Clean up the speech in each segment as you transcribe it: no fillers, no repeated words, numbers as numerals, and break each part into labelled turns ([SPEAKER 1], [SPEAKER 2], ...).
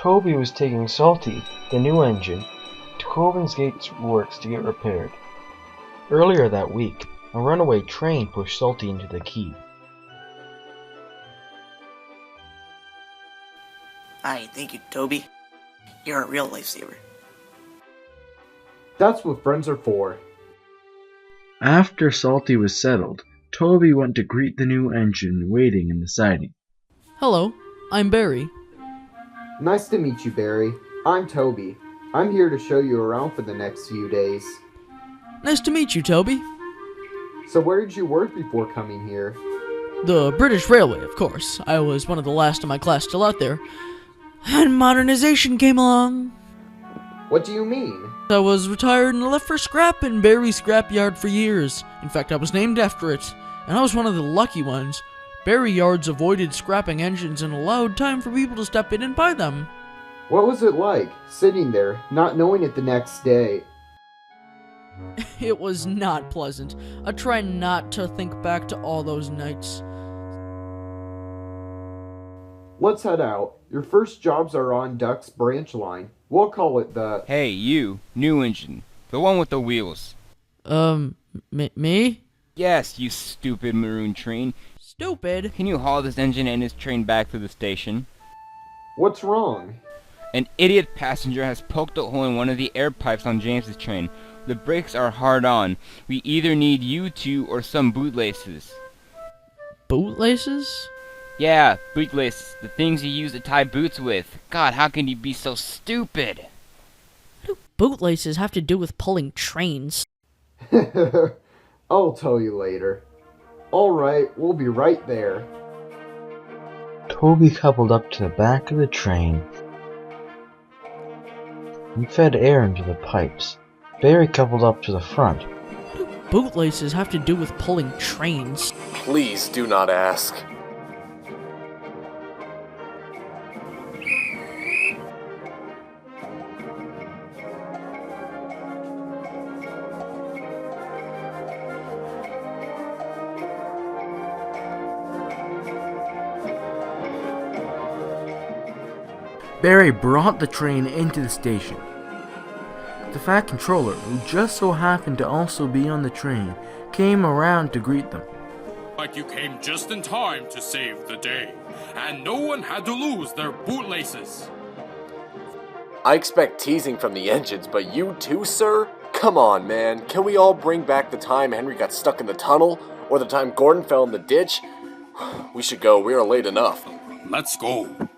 [SPEAKER 1] Toby was taking Salty, the new engine, to Coban's Gates Works to get repaired. Earlier that week, a runaway train pushed Salty into the quay.
[SPEAKER 2] Aye, thank you, Toby. You're a real lifesaver.
[SPEAKER 3] That's what friends are for.
[SPEAKER 1] After Salty was settled, Toby went to greet the new engine waiting in the siding.
[SPEAKER 4] Hello, I'm Barry.
[SPEAKER 3] Nice to meet you, Barry. I'm Toby. I'm here to show you around for the next few days.
[SPEAKER 4] Nice to meet you, Toby.
[SPEAKER 3] So where did you work before coming here?
[SPEAKER 4] The British Railway, of course. I was one of the last of my class still out there. And modernization came along.
[SPEAKER 3] What do you mean?
[SPEAKER 4] I was retired and left for scrap in Barry's scrapyard for years. In fact, I was named after it. And I was one of the lucky ones. Barry yards avoided scrapping engines and allowed time for people to step in and buy them.
[SPEAKER 3] What was it like, sitting there, not knowing it the next day?
[SPEAKER 4] It was not pleasant. I try not to think back to all those nights.
[SPEAKER 3] Let's head out. Your first jobs are on Duck's branch line. We'll call it the...
[SPEAKER 5] Hey, you, new engine. The one with the wheels.
[SPEAKER 4] Me?
[SPEAKER 5] Yes, you stupid maroon train.
[SPEAKER 4] Stupid?
[SPEAKER 5] Can you haul this engine and this train back to the station?
[SPEAKER 3] What's wrong?
[SPEAKER 5] An idiot passenger has poked a hole in one of the air pipes on James's train. The brakes are hard on. We either need you two or some bootlaces.
[SPEAKER 4] Bootlaces?
[SPEAKER 5] Yeah, bootlaces. The things you use to tie boots with. God, how can you be so stupid?
[SPEAKER 4] What do bootlaces have to do with pulling trains?
[SPEAKER 3] I'll tell you later. Alright, we'll be right there.
[SPEAKER 1] Toby coupled up to the back of the train and fed air into the pipes. Barry coupled up to the front.
[SPEAKER 4] What do bootlaces have to do with pulling trains?
[SPEAKER 6] Please do not ask.
[SPEAKER 7] Barry brought the train into the station. The Fat Controller, who just so happened to also be on the train, came around to greet them.
[SPEAKER 8] But you came just in time to save the day, and no one had to lose their bootlaces.
[SPEAKER 6] I expect teasing from the engines, but you too, sir? Come on, man. Can we all bring back the time Henry got stuck in the tunnel? Or the time Gordon fell in the ditch? We should go. We are late enough.
[SPEAKER 8] Let's go.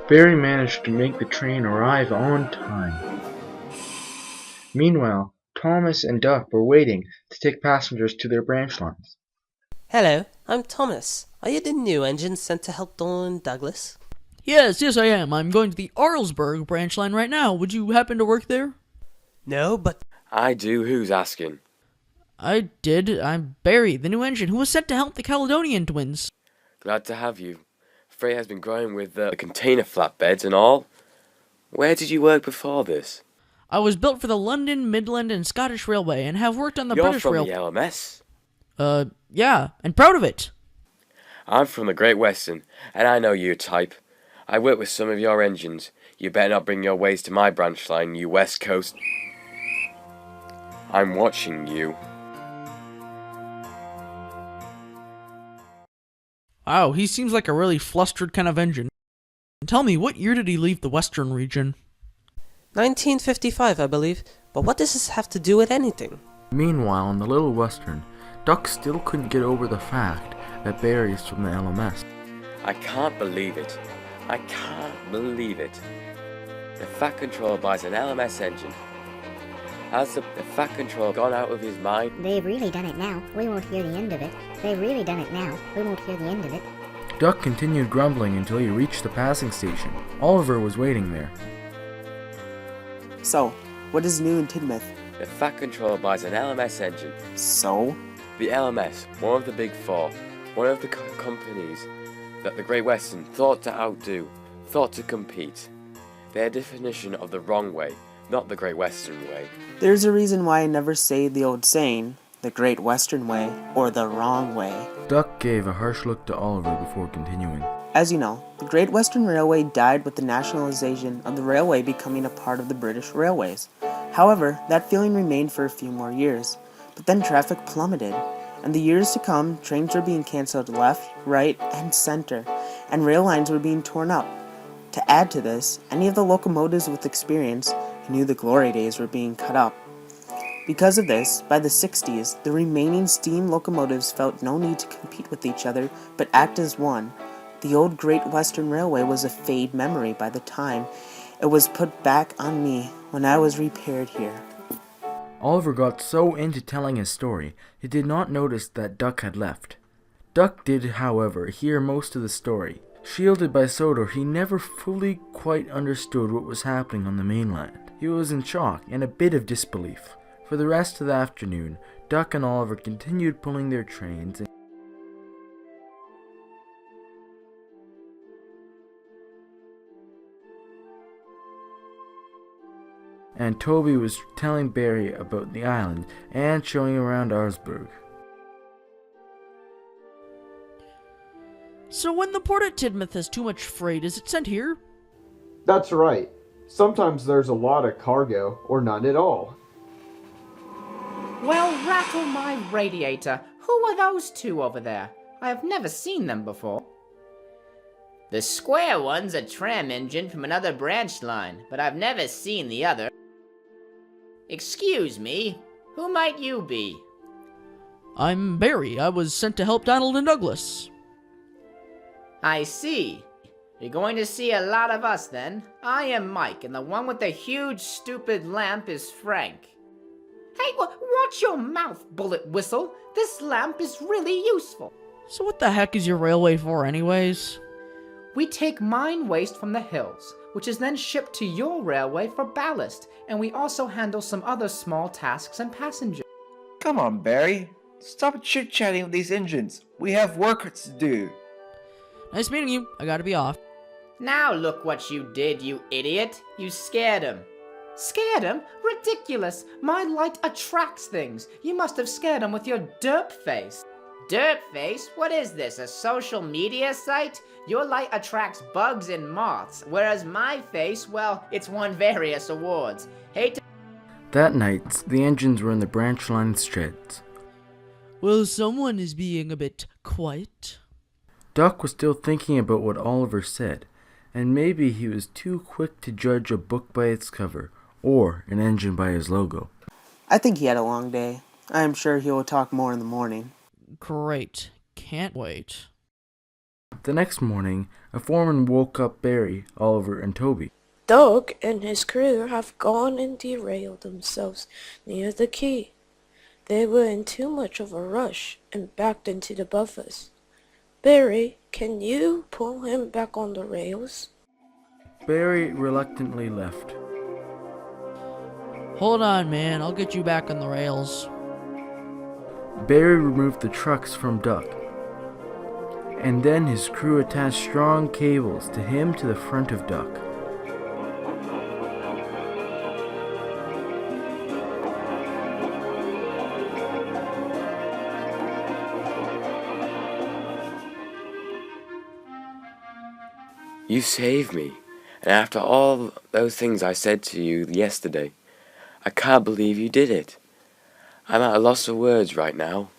[SPEAKER 1] Barry managed to make the train arrive on time. Meanwhile, Thomas and Duck were waiting to take passengers to their branch lines.
[SPEAKER 9] Hello, I'm Thomas. Are you the new engine sent to help Dawn Douglas?
[SPEAKER 4] Yes, I am. I'm going to the Arlesburg branch line right now. Would you happen to work there?
[SPEAKER 9] No, but...
[SPEAKER 6] I do. Who's asking?
[SPEAKER 4] I did. I'm Barry, the new engine, who was sent to help the Caledonian twins.
[SPEAKER 6] Glad to have you. Frey has been growing with the container flatbeds and all. Where did you work before this?
[SPEAKER 4] I was built for the London, Midland, and Scottish Railway, and have worked on the British Railway.
[SPEAKER 6] You're from the LMS?
[SPEAKER 4] Yeah, and proud of it.
[SPEAKER 6] I'm from the Great Western, and I know your type. I work with some of your engines. You better not bring your ways to my branch line, you West Coast. I'm watching you.
[SPEAKER 4] Wow, he seems like a really flustered kind of engine. Tell me, what year did he leave the Western region?
[SPEAKER 9] 1955, I believe. But what does this have to do with anything?
[SPEAKER 7] Meanwhile, in the Little Western, Duck still couldn't get over the fact that Barry is from the LMS.
[SPEAKER 6] I can't believe it. I can't believe it. The Fat Controller buys an LMS engine. Has the Fat Controller gone out of his mind?
[SPEAKER 10] They've really done it now. We won't hear the end of it. They've really done it now. We won't hear the end of it.
[SPEAKER 7] Duck continued grumbling until he reached the passing station. Oliver was waiting there.
[SPEAKER 2] So, what is new in Tidmouth?
[SPEAKER 6] The Fat Controller buys an LMS engine.
[SPEAKER 2] So?
[SPEAKER 6] The LMS, one of the big four.
[SPEAKER 11] one of the companies that the Great Western thought to outdo, thought to compete. Their definition of the wrong way, not the Great Western way.
[SPEAKER 12] There's a reason why I never say the old saying, the Great Western way, or the wrong way.
[SPEAKER 7] Duck gave a harsh look to Oliver before continuing.
[SPEAKER 12] As you know, the Great Western Railway died with the nationalization of the railway becoming a part of the British Railways. However, that feeling remained for a few more years. But then traffic plummeted. In the years to come, trains were being cancelled left, right, and center, and rail lines were being torn up. To add to this, any of the locomotives with experience who knew the glory days were being cut up. Because of this, by the 60s, the remaining steam locomotives felt no need to compete with each other, but act as one. The old Great Western Railway was a fade memory by the time it was put back on me when I was repaired here.
[SPEAKER 7] Oliver got so into telling his story, he did not notice that Duck had left. Duck did, however, hear most of the story. Shielded by Sodor, he never fully quite understood what was happening on the mainland. He was in shock and a bit of disbelief. For the rest of the afternoon, Duck and Oliver continued pulling their trains and Toby was telling Barry about the island and showing around Augsburg.
[SPEAKER 4] So when the port at Tidmouth has too much freight, is it sent here?
[SPEAKER 3] That's right. Sometimes there's a lot of cargo, or none at all.
[SPEAKER 13] Well, rattle my radiator. Who are those two over there? I have never seen them before.
[SPEAKER 14] The square one's a tram engine from another branch line, but I've never seen the other. Excuse me, who might you be?
[SPEAKER 4] I'm Barry. I was sent to help Donald and Douglas.
[SPEAKER 14] I see. You're going to see a lot of us then. I am Mike, and the one with the huge stupid lamp is Frank.
[SPEAKER 13] Hey, watch your mouth, bullet whistle. This lamp is really useful.
[SPEAKER 4] So what the heck is your railway for anyways?
[SPEAKER 13] We take mine waste from the hills, which is then shipped to your railway for ballast, and we also handle some other small tasks and passengers.
[SPEAKER 15] Come on, Barry. Stop chit-chatting with these engines. We have work to do.
[SPEAKER 4] Nice meeting you. I gotta be off.
[SPEAKER 14] Now look what you did, you idiot. You scared him.
[SPEAKER 13] Scared him? Ridiculous. My light attracts things. You must have scared him with your derp face.
[SPEAKER 14] Derp face? What is this, a social media site? Your light attracts bugs and moths, whereas my face, well, it's won various awards. Hate to...
[SPEAKER 7] That night, the engines were in the branch line sheds.
[SPEAKER 4] Well, someone is being a bit quiet.
[SPEAKER 7] Duck was still thinking about what Oliver said, and maybe he was too quick to judge a book by its cover, or an engine by his logo.
[SPEAKER 12] I think he had a long day. I am sure he will talk more in the morning.
[SPEAKER 4] Great. Can't wait.
[SPEAKER 7] The next morning, a foreman woke up Barry, Oliver, and Toby.
[SPEAKER 16] Doug and his crew have gone and derailed themselves near the quay. They were in too much of a rush and backed into the buffers. Barry, can you pull him back on the rails?
[SPEAKER 7] Barry reluctantly left.
[SPEAKER 4] Hold on, man. I'll get you back on the rails.
[SPEAKER 7] Barry removed the trucks from Duck, and then his crew attached strong cables to him to the front of Duck.
[SPEAKER 11] You saved me, and after all those things I said to you yesterday, I can't believe you did it. I'm at a loss of words right now.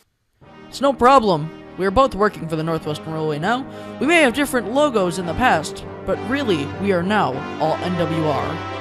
[SPEAKER 4] It's no problem. We are both working for the Northwestern Railway now. We may have different logos in the past, but really, we are now all NWR.